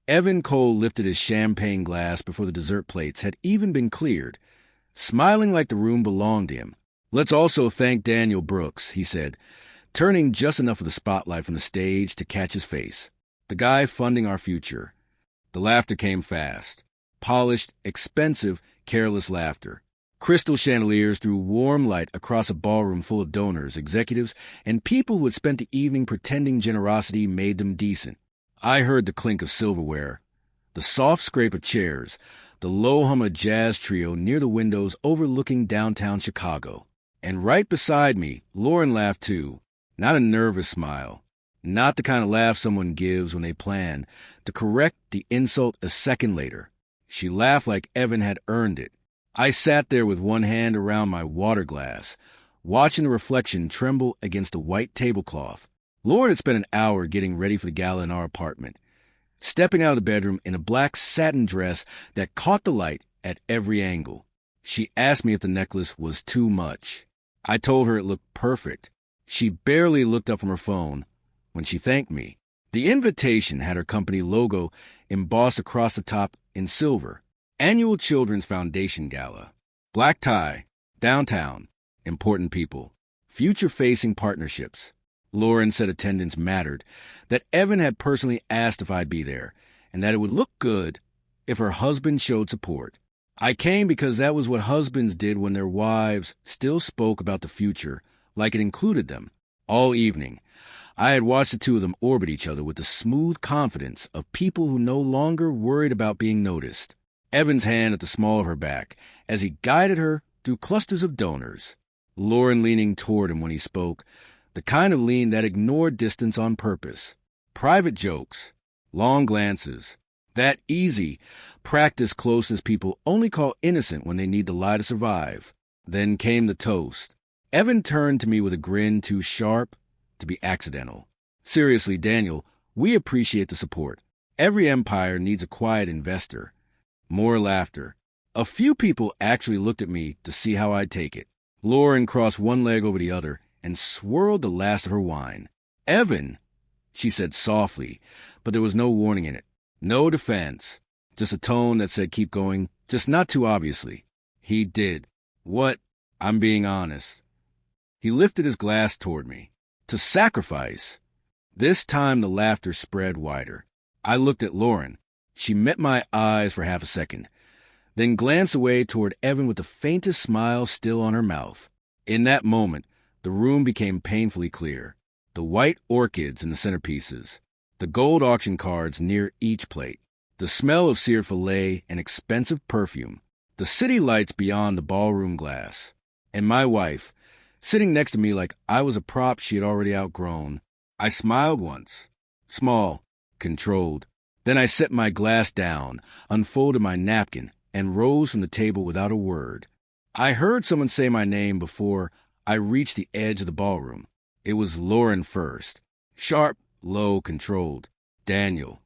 Evan Cole lifted his champagne glass before the dessert plates had even been cleared, smiling like the room belonged to him. "Let's also thank Daniel Brooks," he said, turning just enough of the spotlight from the stage to catch his face. "The guy funding our future." The laughter came fast. Polished, expensive, careless laughter. Crystal chandeliers threw warm light across a ballroom full of donors, executives, and people who had spent the evening pretending generosity made them decent. I heard the clink of silverware, the soft scrape of chairs, the low hum of a jazz trio near the windows overlooking downtown Chicago. And right beside me, Lauren laughed too. Not a nervous smile. Not the kind of laugh someone gives when they plan to correct the insult a second later. She laughed like Evan had earned it. I sat there with one hand around my water glass, watching the reflection tremble against the white tablecloth. Lauren had spent an hour getting ready for the gala in our apartment, stepping out of the bedroom in a black satin dress that caught the light at every angle. She asked me if the necklace was too much. I told her it looked perfect. She barely looked up from her phone when she thanked me. The invitation had her company logo embossed across the top in silver. Annual Children's Foundation Gala. Black tie. Downtown. Important people. Future-facing partnerships. Lauren said attendance mattered, that Evan had personally asked if I'd be there, and that it would look good if her husband showed support. I came because that was what husbands did when their wives still spoke about the future, like it included them. All evening, I had watched the two of them orbit each other with the smooth confidence of people who no longer worried about being noticed. Evan's hand at the small of her back as he guided her through clusters of donors. Lauren leaning toward him when he spoke, the kind of lean that ignored distance on purpose. Private jokes, long glances, that easy, practiced closeness people only call innocent when they need to lie to survive. Then came the toast. Evan turned to me with a grin too sharp to be accidental. "Seriously, Daniel, we appreciate the support. Every empire needs a quiet investor." More laughter. A few people actually looked at me to see how I'd take it. Lauren crossed one leg over the other and swirled the last of her wine. "Evan," she said softly, but there was no warning in it. No defense. Just a tone that said keep going, just not too obviously. He did. "What?" "I'm being honest." He lifted his glass toward me. "To sacrifice." This time the laughter spread wider. I looked at Lauren. She met my eyes for half a second, then glanced away toward Evan with the faintest smile still on her mouth. In that moment, the room became painfully clear. The white orchids in the centerpieces, the gold auction cards near each plate, the smell of seared filet and expensive perfume, the city lights beyond the ballroom glass, and my wife, sitting next to me like I was a prop she had already outgrown. I smiled once. Small, controlled. Then I set my glass down, unfolded my napkin, and rose from the table without a word. I heard someone say my name before I reached the edge of the ballroom. It was Lauren first. Sharp, low, controlled. "Daniel."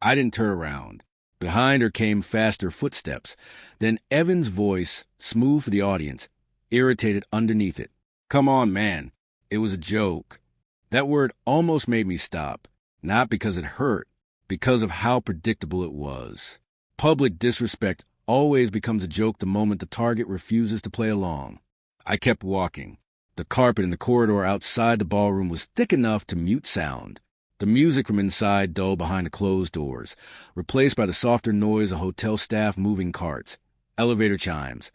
I didn't turn around. Behind her came faster footsteps. Then Evan's voice, smooth for the audience, irritated underneath it. "Come on, man. It was a joke." That word almost made me stop. Not because it hurt, because of how predictable it was. Public disrespect always becomes a joke the moment the target refuses to play along. I kept walking. The carpet in the corridor outside the ballroom was thick enough to mute sound. The music from inside dulled behind the closed doors, replaced by the softer noise of hotel staff moving carts, elevator chimes,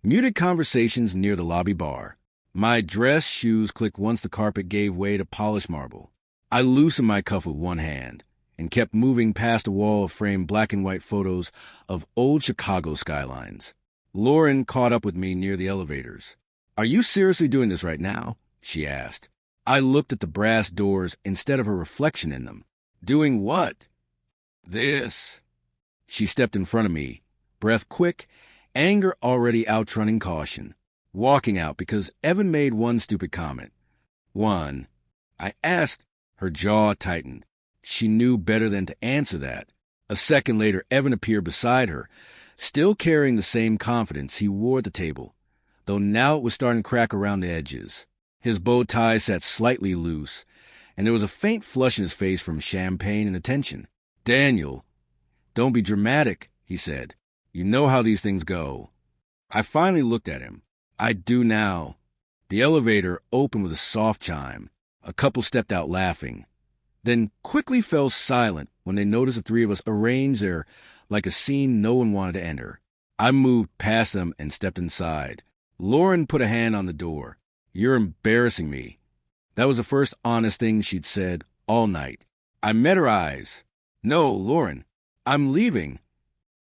muted conversations near the lobby bar. My dress shoes clicked once the carpet gave way to polished marble. I loosened my cuff with one hand and kept moving past a wall of framed black and white photos of old Chicago skylines. Lauren caught up with me near the elevators. "Are you seriously doing this right now?" she asked. I looked at the brass doors instead of her reflection in them. "Doing what?" "This." She stepped in front of me, breath quick, anger already outrunning caution. Walking out because Evan made one stupid comment. "One." I asked. Her jaw tightened. She knew better than to answer that. A second later, Evan appeared beside her, still carrying the same confidence he wore at the table, though now it was starting to crack around the edges. His bow tie sat slightly loose, and there was a faint flush in his face from champagne and attention. "Daniel," "Don't be dramatic," he said. "You know how these things go." I finally looked at him. "I do now." The elevator opened with a soft chime. A couple stepped out laughing, then quickly fell silent when they noticed the three of us arranged there like a scene no one wanted to enter. I moved past them and stepped inside. Lauren put a hand on the door. "You're embarrassing me." That was the first honest thing she'd said all night. I met her eyes. "No, Lauren, I'm leaving."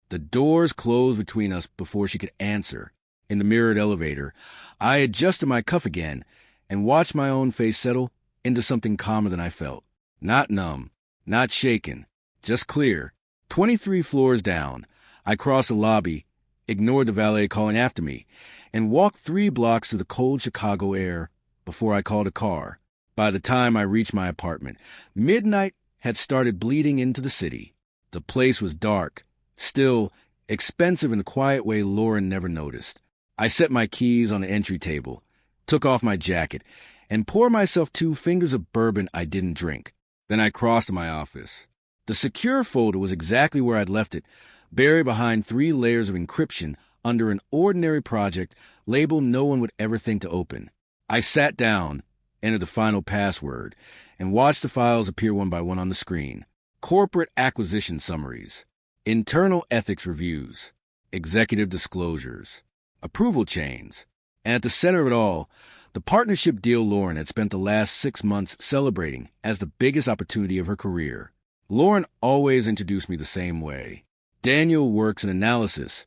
The doors closed between us before she could answer. In the mirrored elevator, I adjusted my cuff again and watched my own face settle into something calmer than I felt. Not numb, not shaken, just clear. 23 floors down, I crossed the lobby, ignored the valet calling after me, and walked 3 blocks through the cold Chicago air before I called a car. By the time I reached my apartment, midnight had started bleeding into the city. The place was dark, still, expensive in a quiet way Lauren never noticed. I set my keys on the entry table, took off my jacket, and poured myself 2 fingers of bourbon I didn't drink. Then I crossed to my office. The secure folder was exactly where I'd left it, buried behind 3 layers of encryption under an ordinary project labeled no one would ever think to open. I sat down, entered the final password, and watched the files appear one by one on the screen. Corporate acquisition summaries, internal ethics reviews, executive disclosures, approval chains, and at the center of it all, the partnership deal Lauren had spent the last 6 months celebrating as the biggest opportunity of her career. Lauren always introduced me the same way. "Daniel works in analysis,"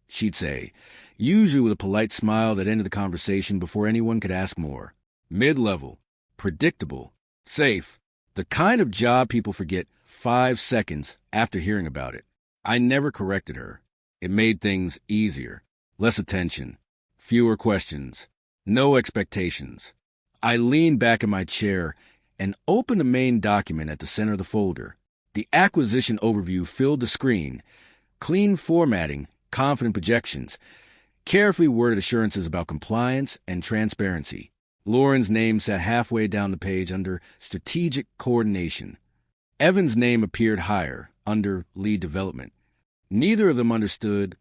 she'd say, usually with a polite smile that ended the conversation before anyone could ask more. "Mid-level, predictable, safe, the kind of job people forget 5 seconds after hearing about it." I never corrected her. It made things easier. Less attention, fewer questions, no expectations. I leaned back in my chair and opened the main document at the center of the folder. The acquisition overview filled the screen. Clean formatting, confident projections, carefully worded assurances about compliance and transparency. Lauren's name sat halfway down the page under strategic coordination. Evan's name appeared higher, under lead development. Neither of them understood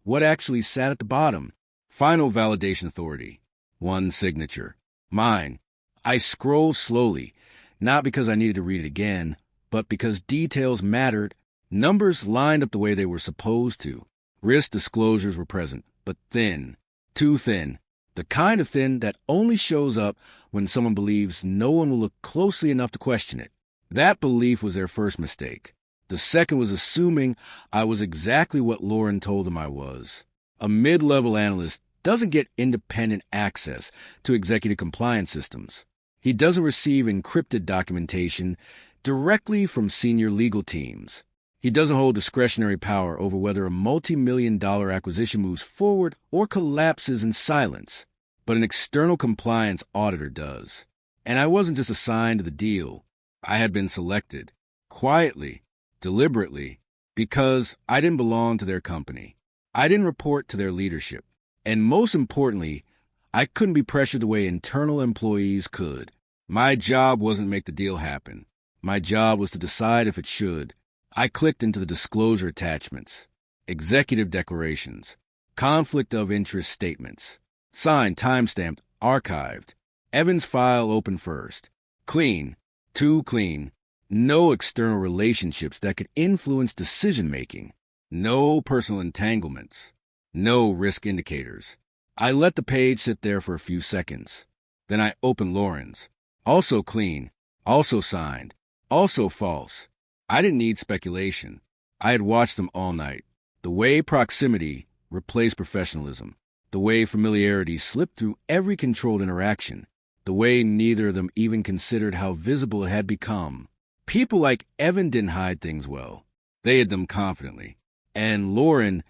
what actually sat at the bottom. Final validation authority. 1 signature. Mine. I scrolled slowly, not because I needed to read it again, but because details mattered. Numbers lined up the way they were supposed to. Risk disclosures were present, but thin. Too thin. The kind of thin that only shows up when someone believes no one will look closely enough to question it. That belief was their first mistake. The second was assuming I was exactly what Lauren told them I was. A mid-level analyst doesn't get independent access to executive compliance systems. He doesn't receive encrypted documentation directly from senior legal teams. He doesn't hold discretionary power over whether a multi-million-dollar acquisition moves forward or collapses in silence. But an external compliance auditor does. And I wasn't just assigned to the deal. I had been selected, quietly, deliberately, because I didn't belong to their company. I didn't report to their leadership. And most importantly, I couldn't be pressured the way internal employees could. My job wasn't to make the deal happen. My job was to decide if it should. I clicked into the disclosure attachments, executive declarations, conflict of interest statements, signed, timestamped, archived. Evan's file opened first. Clean, too clean. No external relationships that could influence decision-making. No personal entanglements. No risk indicators. I let the page sit there for a few seconds. Then I opened Lauren's. Also clean, also signed, also false. I didn't need speculation. I had watched them all night. The way proximity replaced professionalism. The way familiarity slipped through every controlled interaction. The way neither of them even considered how visible it had become. People like Evan didn't hide things well. They hid them confidently. And Lauren,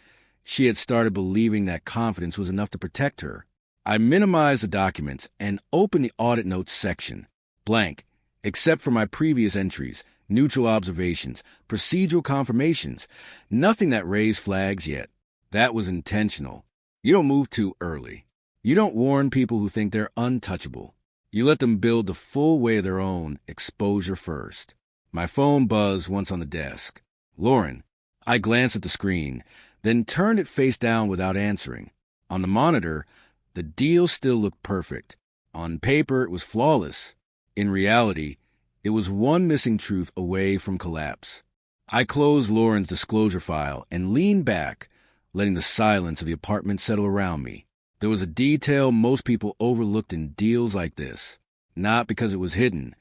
she had started believing that confidence was enough to protect her. I minimized the documents and opened the audit notes section. Blank, except for my previous entries, neutral observations, procedural confirmations, nothing that raised flags yet. That was intentional. You don't move too early. You don't warn people who think they're untouchable. You let them build the full way of their own exposure first. My phone buzzed once on the desk. "Lauren, I glanced at the screen, then turned it face down without answering. On the monitor, the deal still looked perfect. On paper, it was flawless. In reality, it was one missing truth away from collapse. I closed Lauren's disclosure file and leaned back, letting the silence of the apartment settle around me. There was a detail most people overlooked in deals like this, not because it was hidden,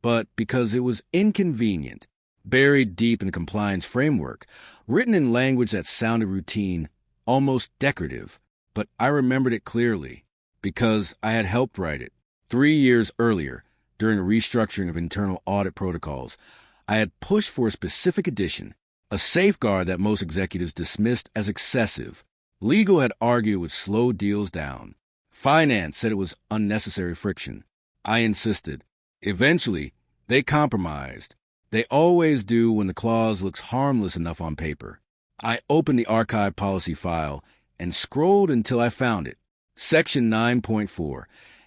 but because it was inconvenient, buried deep in the compliance framework, written in language that sounded routine, almost decorative. But I remembered it clearly, because I had helped write it. 3 years earlier, during a restructuring of internal audit protocols, I had pushed for a specific addition, a safeguard that most executives dismissed as excessive. Legal had argued it would slow deals down. Finance said it was unnecessary friction. I insisted. Eventually, they compromised. They always do when the clause looks harmless enough on paper. I opened the archive policy file and scrolled until I found it. Section 9.4,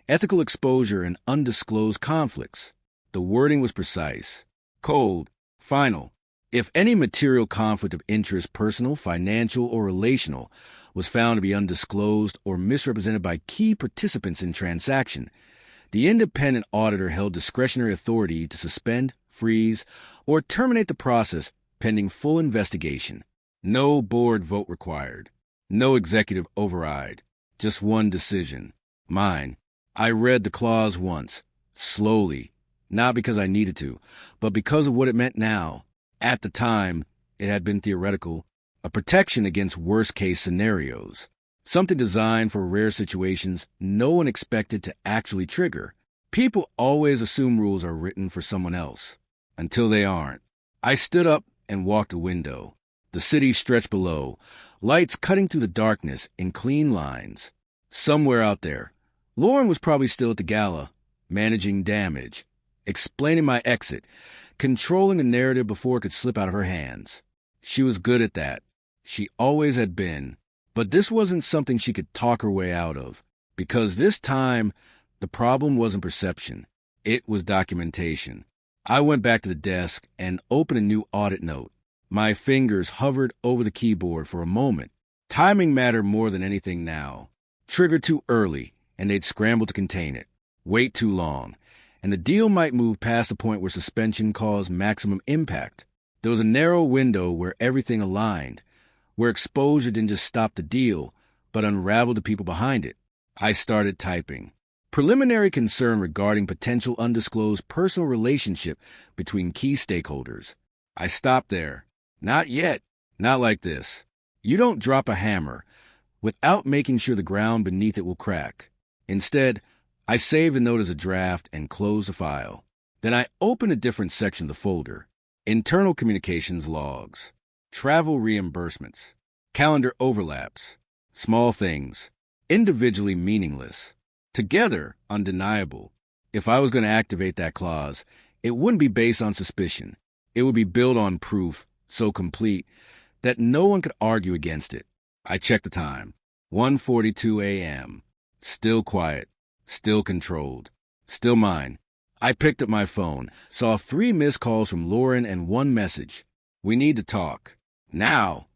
Ethical Exposure and Undisclosed Conflicts. The wording was precise. Cold. Final. If any material conflict of interest, personal, financial, or relational, was found to be undisclosed or misrepresented by key participants in transaction, the independent auditor held discretionary authority to suspend, freeze, or terminate the process pending full investigation. No board vote required. No executive override. Just one decision. Mine. I read the clause once, slowly, not because I needed to, but because of what it meant now. At the time, it had been theoretical, a protection against worst-case scenarios, something designed for rare situations no one expected to actually trigger. People always assume rules are written for someone else, until they aren't. I stood up and walked the window. The city stretched below, lights cutting through the darkness in clean lines. Somewhere out there, Lauren was probably still at the gala, managing damage, explaining my exit, controlling the narrative before it could slip out of her hands. She was good at that. She always had been. But this wasn't something she could talk her way out of, because this time, the problem wasn't perception. It was documentation. I went back to the desk and opened a new audit note. My fingers hovered over the keyboard for a moment. Timing mattered more than anything now. Trigger too early, and they'd scramble to contain it. Wait too long, and the deal might move past the point where suspension caused maximum impact. There was a narrow window where everything aligned, where exposure didn't just stop the deal, but unraveled the people behind it. I started typing. Preliminary concern regarding potential undisclosed personal relationship between key stakeholders. I stopped there. Not yet. Not like this. You don't drop a hammer without making sure the ground beneath it will crack. Instead, I saved the note as a draft and closed the file. Then I opened a different section of the folder. Internal communications logs. Travel reimbursements. Calendar overlaps. Small things. Individually meaningless. Together, undeniable. If I was going to activate that clause, it wouldn't be based on suspicion. It would be built on proof, so complete that no one could argue against it. I checked the time. 1:42 a.m. Still quiet. Still controlled. Still mine. I picked up my phone, saw 3 missed calls from Lauren and 1 message. We need to talk. Now.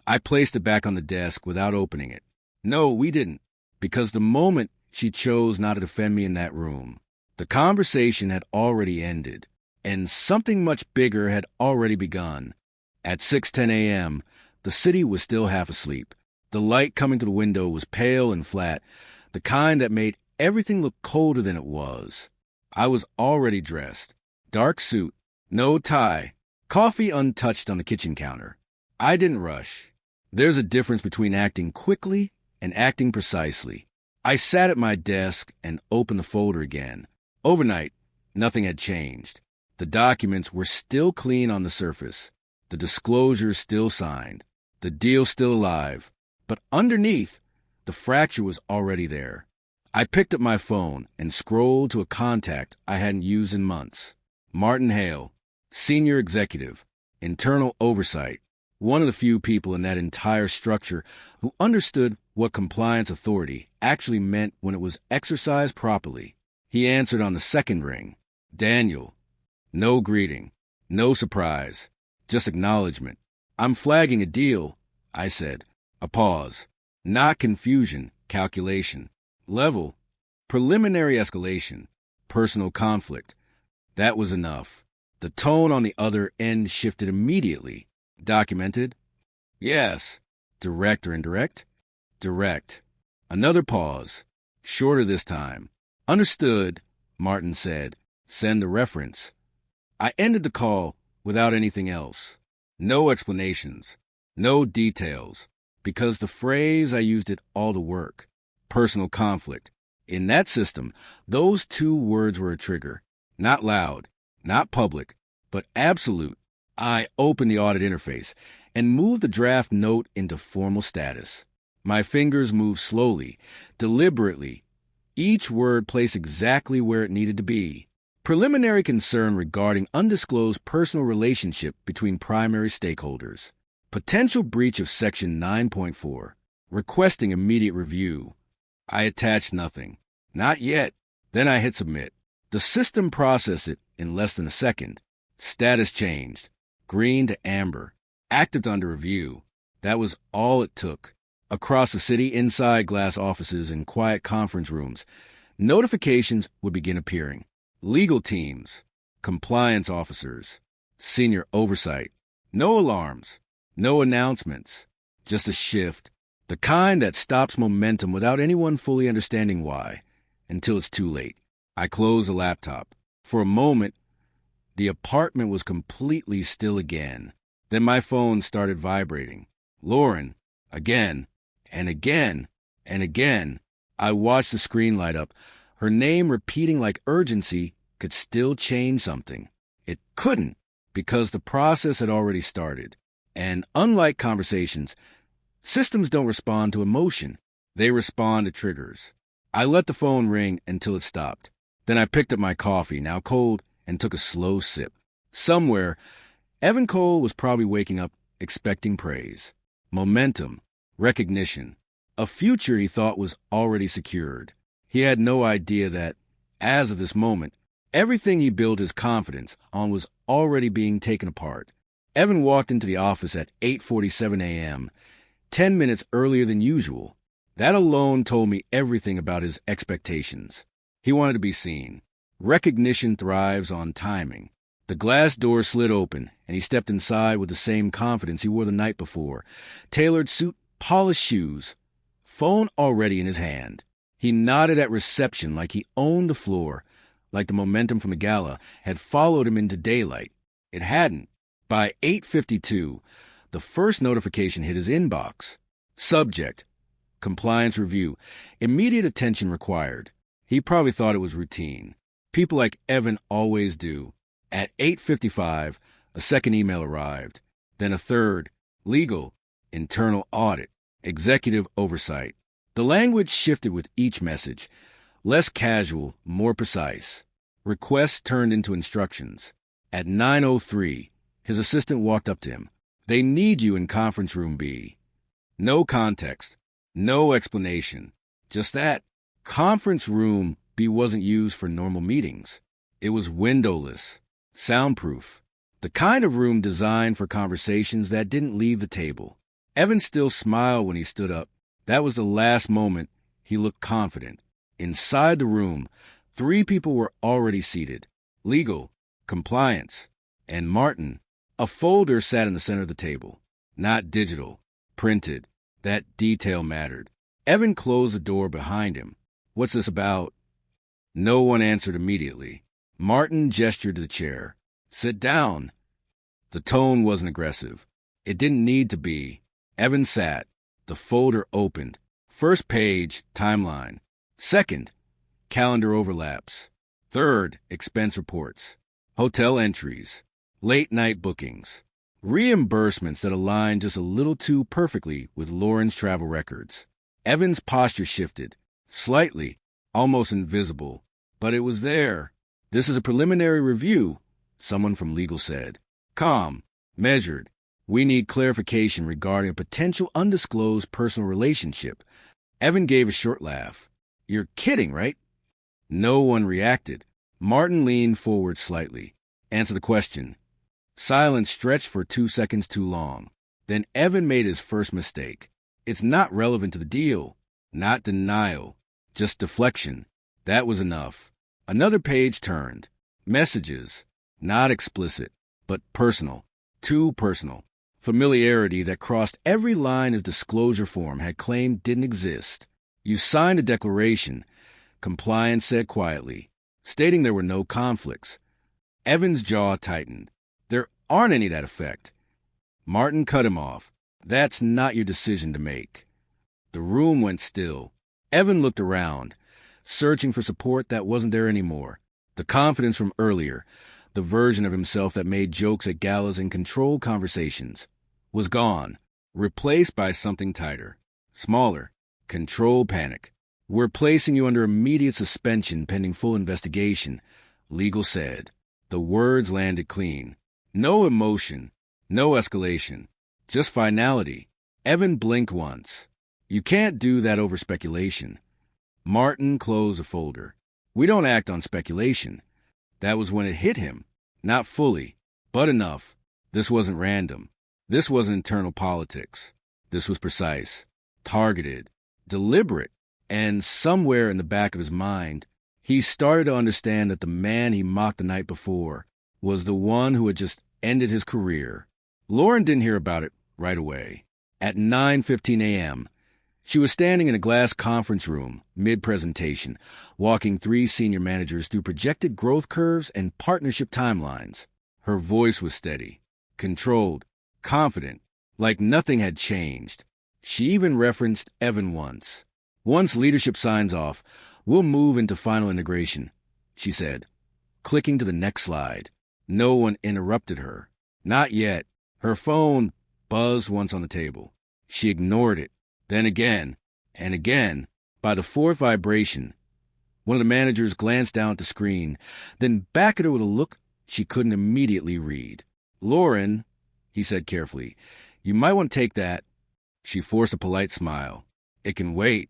I placed it back on the desk without opening it. No, we didn't. Because the moment she chose not to defend me in that room, the conversation had already ended, and something much bigger had already begun. At 6:10 a.m., the city was still half asleep. The light coming through the window was pale and flat, the kind that made everything look colder than it was. I was already dressed. Dark suit, no tie, coffee untouched on the kitchen counter. I didn't rush. There's a difference between acting quickly and acting precisely. I sat at my desk and opened the folder again. Overnight, nothing had changed. The documents were still clean on the surface. The disclosures still signed. The deal still alive. But underneath, the fracture was already there. I picked up my phone and scrolled to a contact I hadn't used in months. Martin Hale, senior executive, internal oversight, one of the few people in that entire structure who understood what compliance authority actually meant when it was exercised properly. He answered on the second ring. Daniel. No greeting. No surprise. Just acknowledgement. I'm flagging a deal, I said. A pause. Not confusion, calculation. Level. Preliminary escalation. Personal conflict. That was enough. The tone on the other end shifted immediately. Documented? Yes. Direct or indirect? Direct. Another pause. Shorter this time. Understood, Martin said. Send the reference. I ended the call without anything else. No explanations. No details. Because the phrase I used it all to work. Personal conflict. In that system, those two words were a trigger. Not loud, not public, but absolute. I opened the audit interface and moved the draft note into formal status. My fingers moved slowly, deliberately, each word placed exactly where it needed to be. Preliminary concern regarding undisclosed personal relationship between primary stakeholders. Potential breach of Section 9.4. Requesting immediate review. I attached nothing. Not yet. Then I hit submit. The system processed it in less than a second. Status changed. Green to amber. Active under review. That was all it took. Across the city, inside glass offices and quiet conference rooms, notifications would begin appearing. Legal teams, compliance officers, senior oversight. No alarms, no announcements, just a shift. The kind that stops momentum without anyone fully understanding why, until it's too late. I closed the laptop. For a moment, the apartment was completely still again. Then my phone started vibrating. Lauren, again, and again, and again. I watched the screen light up. Her name repeating like urgency could still change something. It couldn't, because the process had already started. And unlike conversations, systems don't respond to emotion. They respond to triggers. I let the phone ring until it stopped. Then I picked up my coffee, now cold, and took a slow sip. Somewhere, Evan Cole was probably waking up expecting praise, momentum, recognition, a future he thought was already secured. He had no idea that, as of this moment, everything he built his confidence on was already being taken apart. Evan walked into the office at 8:47 a.m., 10 minutes earlier than usual. That alone told me everything about his expectations. He wanted to be seen. Recognition thrives on timing. The glass door slid open, and he stepped inside with the same confidence he wore the night before. Tailored suit, polished shoes, phone already in his hand. He nodded at reception like he owned the floor, like the momentum from the gala had followed him into daylight. It hadn't. By 8:52, the first notification hit his inbox. Subject: compliance review. Immediate attention required. He probably thought it was routine. People like Evan always do. At 8:55, a second email arrived. Then a third. Legal, internal audit, executive oversight. The language shifted with each message. Less casual, more precise. Requests turned into instructions. At 9:03, his assistant walked up to him. They need you in conference room B. No context. No explanation. Just that. Conference room B wasn't used for normal meetings. It was windowless, soundproof, the kind of room designed for conversations that didn't leave the table. Evan still smiled when he stood up. That was the last moment he looked confident. Inside the room, 3 people were already seated. Legal, compliance, and Martin. A folder sat in the center of the table. Not digital, printed. That detail mattered. Evan closed the door behind him. What's this about? No one answered immediately. Martin gestured to the chair. Sit down. The tone wasn't aggressive. It didn't need to be. Evan sat. The folder opened. First page, timeline. Second, calendar overlaps. Third, expense reports. Hotel entries. Late night bookings. Reimbursements that aligned just a little too perfectly with Lauren's travel records. Evan's posture shifted. Slightly, almost invisible. But it was there. This is a preliminary review, someone from legal said. Calm, measured. We need clarification regarding a potential undisclosed personal relationship. Evan gave a short laugh. You're kidding, right? No one reacted. Martin leaned forward slightly. Answer the question. Silence stretched for 2 seconds too long. Then Evan made his first mistake. It's not relevant to the deal. Not denial. Just deflection. That was enough. Another page turned. Messages. Not explicit, but personal. Too personal. Familiarity that crossed every line his disclosure form had claimed didn't exist. You signed a declaration, Compliance said quietly, stating there were no conflicts. Evan's jaw tightened. There aren't any to that effect. Martin cut him off. That's not your decision to make. The room went still. Evan looked around, searching for support that wasn't there anymore. The confidence from earlier, the version of himself that made jokes at galas and controlled conversations, was gone, replaced by something tighter, smaller, control panic. We're placing you under immediate suspension pending full investigation, legal said. The words landed clean. No emotion, no escalation, just finality. Evan blinked once. You can't do that over speculation. Martin closed a folder. We don't act on speculation. That was when it hit him. Not fully, but enough. This wasn't random. This wasn't internal politics. This was precise, targeted, deliberate, and somewhere in the back of his mind, he started to understand that the man he mocked the night before was the one who had just ended his career. Lauren didn't hear about it right away. At 9:15 a.m., she was standing in a glass conference room, mid-presentation, walking 3 senior managers through projected growth curves and partnership timelines. Her voice was steady, controlled, confident, like nothing had changed. She even referenced Evan once. Once leadership signs off, we'll move into final integration, she said, clicking to the next slide. No one interrupted her. Not yet. Her phone buzzed once on the table. She ignored it. Then again, and again. By the 4th vibration, one of the managers glanced down at the screen, then back at her with a look she couldn't immediately read. Lauren, he said carefully, you might want to take that. She forced a polite smile. It can wait.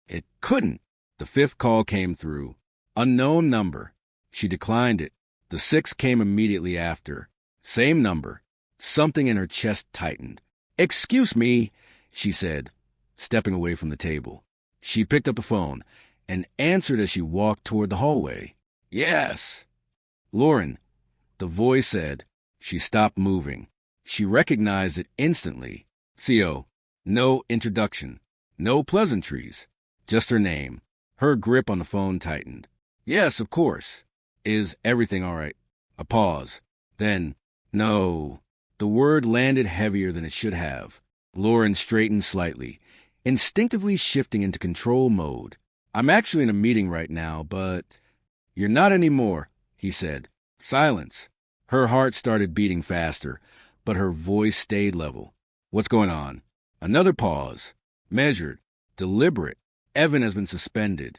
It couldn't. The 5th call came through. Unknown number. She declined it. The 6th came immediately after. Same number. Something in her chest tightened. Excuse me, she said, stepping away from the table. She picked up the phone and answered as she walked toward the hallway. Yes. Lauren, the voice said. She stopped moving. She recognized it instantly. CO. No introduction. No pleasantries. Just her name. Her grip on the phone tightened. Yes, of course. Is everything all right? A pause. Then, no. The word landed heavier than it should have. Lauren straightened slightly, instinctively shifting into control mode. I'm actually in a meeting right now, but... You're not anymore, he said. Silence. Her heart started beating faster, but her voice stayed level. What's going on? Another pause. Measured. Deliberate. Evan has been suspended.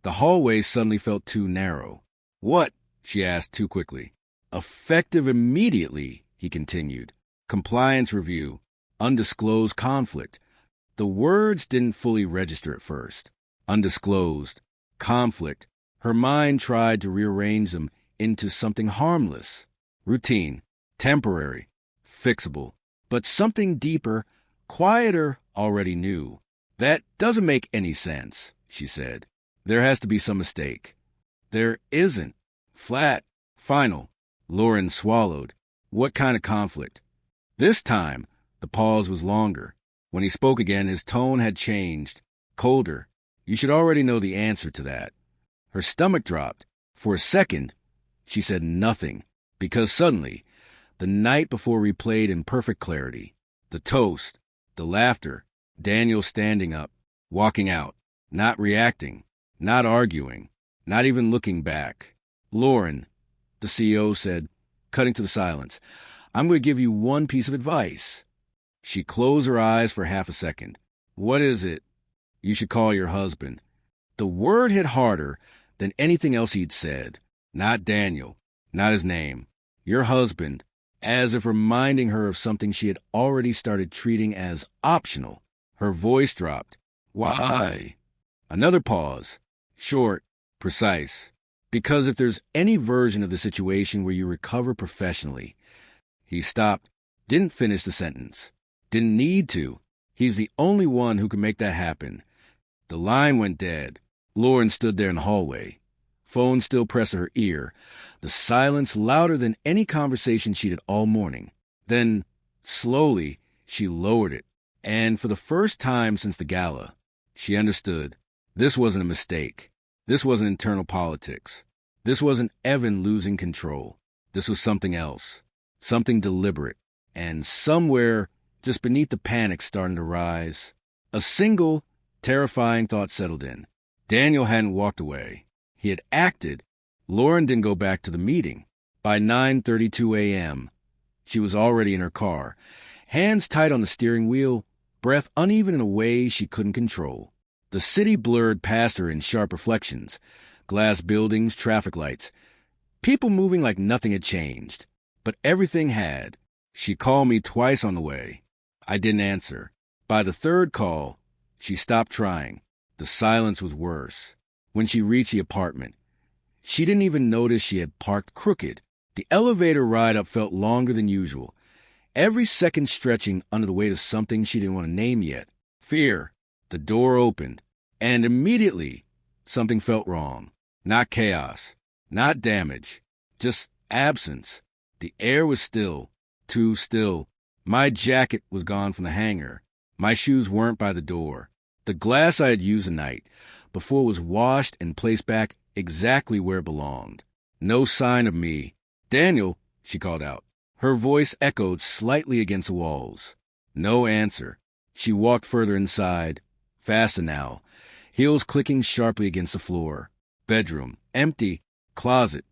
The hallway suddenly felt too narrow. What? She asked too quickly. Effective immediately, he continued. Compliance review. Undisclosed conflict. The words didn't fully register at first. Undisclosed. Conflict. Her mind tried to rearrange them into something harmless. Routine. Temporary. Fixable. But something deeper, quieter already knew. That doesn't make any sense, she said. There has to be some mistake. There isn't. Flat. Final. Lauren swallowed. What kind of conflict? This time, the pause was longer. When he spoke again, his tone had changed. Colder. You should already know the answer to that. Her stomach dropped. For a second, she said nothing, because suddenly, the night before replayed in perfect clarity. The toast, the laughter, Daniel standing up, walking out, not reacting, not arguing, not even looking back. Lauren, the CEO said, cutting to the silence, I'm going to give you one piece of advice. She closed her eyes for half a second. What is it? You should call your husband. The word hit harder than anything else he'd said. Not Daniel, not his name. Your husband, as if reminding her of something she had already started treating as optional. Her voice dropped. Why? Another pause. Short, precise. Because if there's any version of the situation where you recover professionally. He stopped, didn't finish the sentence. Didn't need to. He's the only one who could make that happen. The line went dead. Lauren stood there in the hallway. Phone still pressed to her ear. The silence louder than any conversation she'd had all morning. Then, slowly, she lowered it. And for the first time since the gala, she understood. This wasn't a mistake. This wasn't internal politics. This wasn't Evan losing control. This was something else. Something deliberate. And somewhere, just beneath the panic starting to rise, a single, terrifying thought settled in. Daniel hadn't walked away. He had acted. Lauren didn't go back to the meeting. By 9:32 a.m., she was already in her car, hands tight on the steering wheel, breath uneven in a way she couldn't control. The city blurred past her in sharp reflections. Glass buildings, traffic lights. People moving like nothing had changed. But everything had. She called me twice on the way. I didn't answer. By the third call, she stopped trying. The silence was worse. When she reached the apartment, she didn't even notice she had parked crooked. The elevator ride up felt longer than usual, every second stretching under the weight of something she didn't want to name yet. Fear. The door opened, and immediately something felt wrong. Not chaos, not damage, just absence. The air was still, too still. My jacket was gone from the hanger. My shoes weren't by the door. The glass I had used the night before was washed and placed back exactly where it belonged. No sign of me. "Daniel," she called out. Her voice echoed slightly against the walls. No answer. She walked further inside, faster now, heels clicking sharply against the floor. Bedroom, empty. Closet,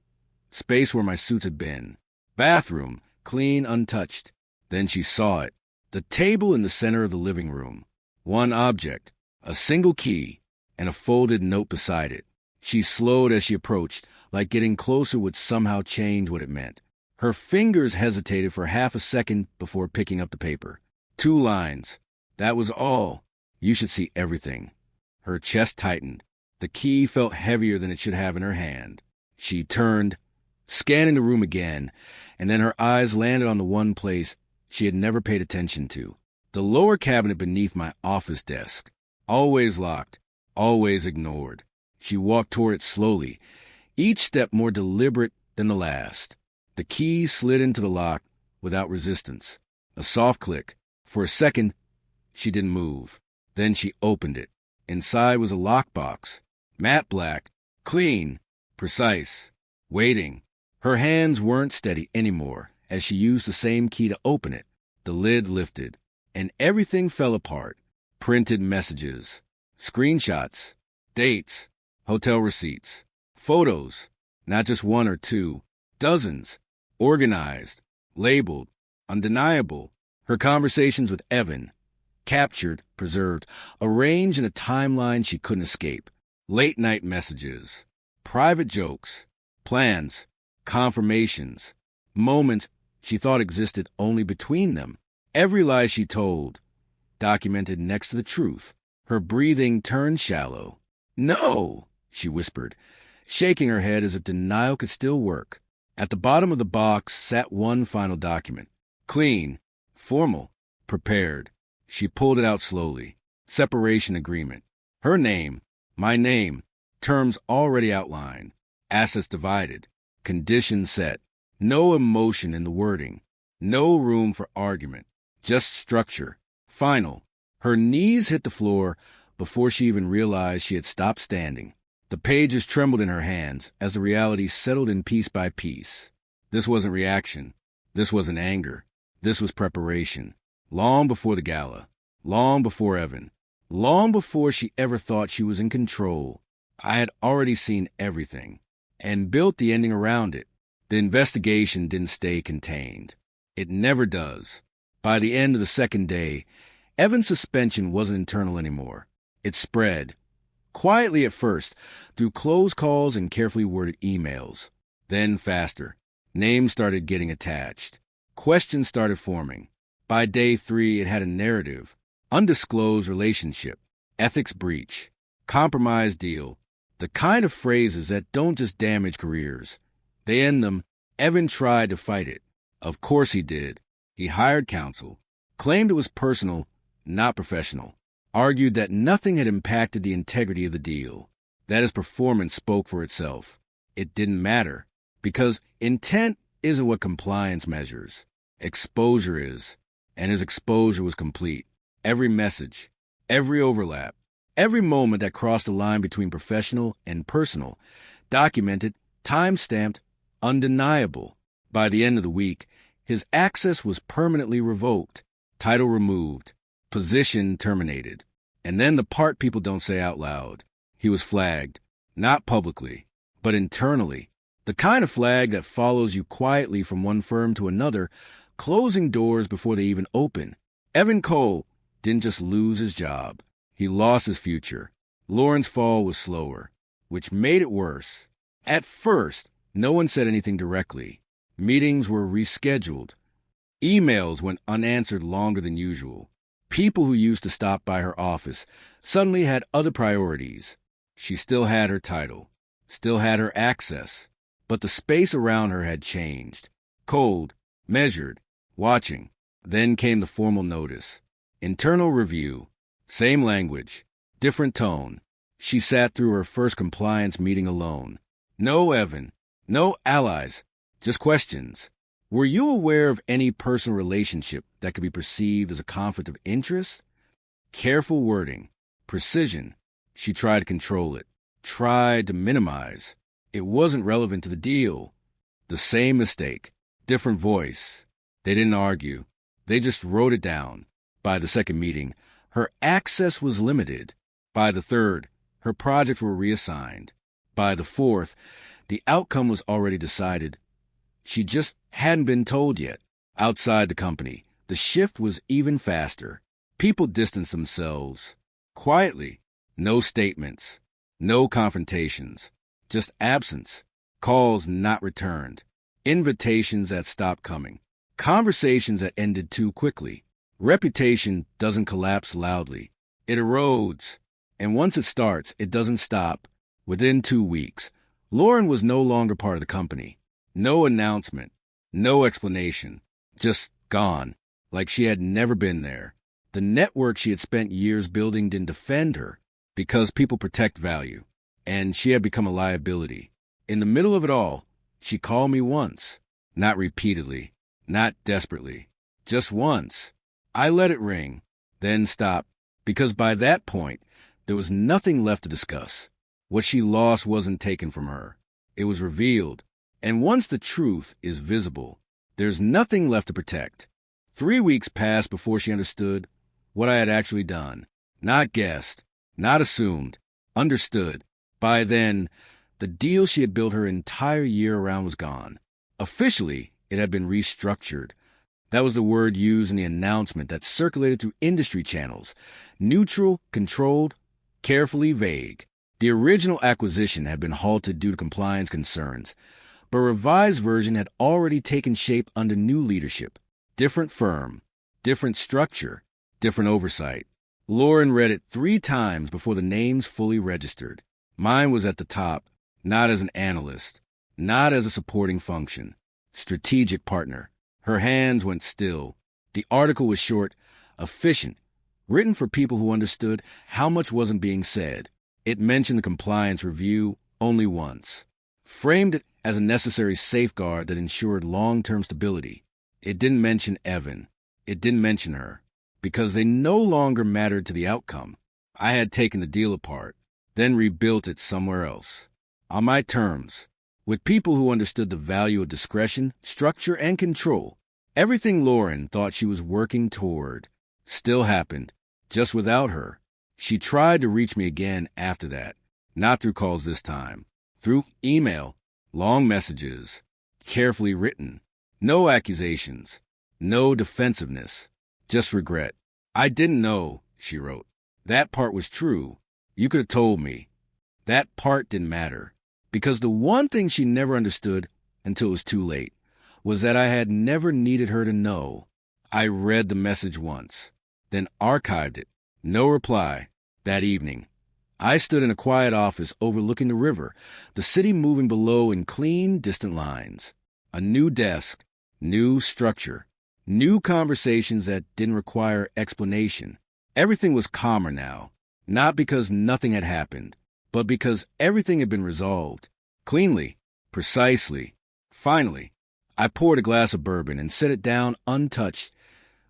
space where my suits had been. Bathroom, clean, untouched. Then she saw it. The table in the center of the living room. One object, a single key, and a folded note beside it. She slowed as she approached, like getting closer would somehow change what it meant. Her fingers hesitated for half a second before picking up the paper. 2 lines. That was all. You should see everything. Her chest tightened. The key felt heavier than it should have in her hand. She turned, scanning the room again, and then her eyes landed on the one place she had never paid attention to. The lower cabinet beneath my office desk. Always locked, always ignored. She walked toward it slowly, each step more deliberate than the last. The key slid into the lock without resistance. A soft click. For a second, she didn't move. Then she opened it. Inside was a lockbox. Matte black, clean, precise, waiting. Her hands weren't steady anymore as she used the same key to open it. The lid lifted, and everything fell apart. Printed messages, screenshots, dates, hotel receipts, photos, not just 1 or 2, dozens, organized, labeled, undeniable. Her conversations with Evan, captured, preserved, arranged in a timeline she couldn't escape. Late-night messages, private jokes, plans, confirmations, moments she thought existed only between them. Every lie she told, documented next to the truth. Her breathing turned shallow. "No," she whispered, shaking her head as if denial could still work. At the bottom of the box sat one final document. Clean, formal, prepared. She pulled it out slowly. Separation agreement. Her name, my name, terms already outlined, assets divided, conditions set. No emotion in the wording, no room for argument, just structure. Final. Her knees hit the floor before she even realized she had stopped standing. The pages trembled in her hands as the reality settled in piece by piece. This wasn't reaction. This wasn't anger. This was preparation. Long before the gala. Long before Evan. Long before she ever thought she was in control. I had already seen everything and built the ending around it. The investigation didn't stay contained. It never does. By the end of the second day, Evan's suspension wasn't internal anymore. It spread. Quietly at first, through closed calls and carefully worded emails. Then faster. Names started getting attached. Questions started forming. By day 3, it had a narrative. Undisclosed relationship. Ethics breach. Compromise deal. The kind of phrases that don't just damage careers. They end them. Evan tried to fight it. Of course he did. He hired counsel. claimed it was personal, not professional, argued that nothing had impacted the integrity of the deal, that his performance spoke for itself. It didn't matter, because intent isn't what compliance measures. Exposure is, and his exposure was complete. Every message, every overlap, every moment that crossed the line between professional and personal, documented, time-stamped, undeniable. By the end of the week, his access was permanently revoked, title removed, position terminated. And then the part people don't say out loud. He was flagged, not publicly, but internally. The kind of flag that follows you quietly from one firm to another, closing doors before they even open. Evan Cole didn't just lose his job. He lost his future. Lauren's fall was slower, which made it worse. At first, no one said anything directly. Meetings were rescheduled. Emails went unanswered longer than usual. People who used to stop by her office suddenly had other priorities. She still had her title, still had her access, but the space around her had changed. Cold, measured, watching. Then came the formal notice. Internal review. Same language, different tone. She sat through her first compliance meeting alone. No Evan, no allies, just questions. Were you aware of any personal relationship that could be perceived as a conflict of interest? Careful wording, precision. She tried to control it, tried to minimize. It wasn't relevant to the deal. The same mistake, different voice. They didn't argue. They just wrote it down. By the second meeting, her access was limited. By the third, her projects were reassigned. By the fourth, the outcome was already decided. She just hadn't been told yet. Outside the company, the shift was even faster. People distanced themselves. Quietly. No statements. No confrontations. Just absence. Calls not returned. Invitations that stopped coming. Conversations that ended too quickly. Reputation doesn't collapse loudly. It erodes. And once it starts, it doesn't stop. Within 2 weeks, Lauren was no longer part of the company. No announcement. No explanation. Just gone. Like she had never been there. The network she had spent years building didn't defend her, because people protect value. And she had become a liability. In the middle of it all, she called me once. Not repeatedly. Not desperately. Just once. I let it ring, then stopped, because by that point, there was nothing left to discuss. What she lost wasn't taken from her. It was revealed. And once the truth is visible, there's nothing left to protect. 3 weeks passed before she understood what I had actually done. Not guessed, not assumed, understood. By then, the deal she had built her entire year around was gone. Officially, it had been restructured. That was the word used in the announcement that circulated through industry channels. Neutral, controlled, carefully vague. The original acquisition had been halted due to compliance concerns, but a revised version had already taken shape under new leadership. Different firm, different structure, different oversight. Lauren read it 3 times before the names fully registered. Mine was at the top, not as an analyst, not as a supporting function. Strategic partner. Her hands went still. The article was short, efficient, written for people who understood how much wasn't being said. It mentioned the compliance review only once. Framed it as a necessary safeguard that ensured long-term stability. It didn't mention Evan. It didn't mention her. Because they no longer mattered to the outcome. I had taken the deal apart, then rebuilt it somewhere else. On my terms. With people who understood the value of discretion, structure, and control. Everything Lauren thought she was working toward still happened, just without her. She tried to reach me again after that, not through calls this time. Through email, long messages, carefully written. No accusations, no defensiveness, just regret. I didn't know, she wrote. That part was true. You could have told me. That part didn't matter. Because the one thing she never understood, until it was too late, was that I had never needed her to know. I read the message once, then archived it. No reply. That evening, I stood in a quiet office overlooking the river, the city moving below in clean, distant lines. A new desk, new structure, New conversations that didn't require explanation. Everything was calmer now, not because nothing had happened, but because everything had been resolved. Cleanly, precisely. Finally, I poured a glass of bourbon and set it down untouched,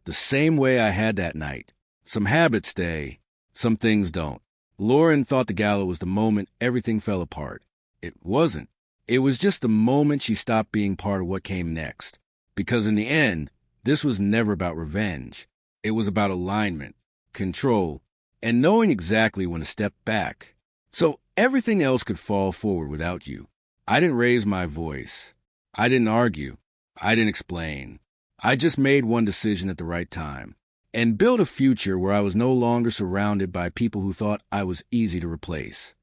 the same way I had that night. Some habits stay, some things don't. Lauren thought the gala was the moment everything fell apart. It wasn't. It was just the moment she stopped being part of what came next. Because in the end, this was never about revenge. It was about alignment, control, and knowing exactly when to step back. So everything else could fall forward without you. I didn't raise my voice. I didn't argue. I didn't explain. I just made one decision at the right time and built a future where I was no longer surrounded by people who thought I was easy to replace.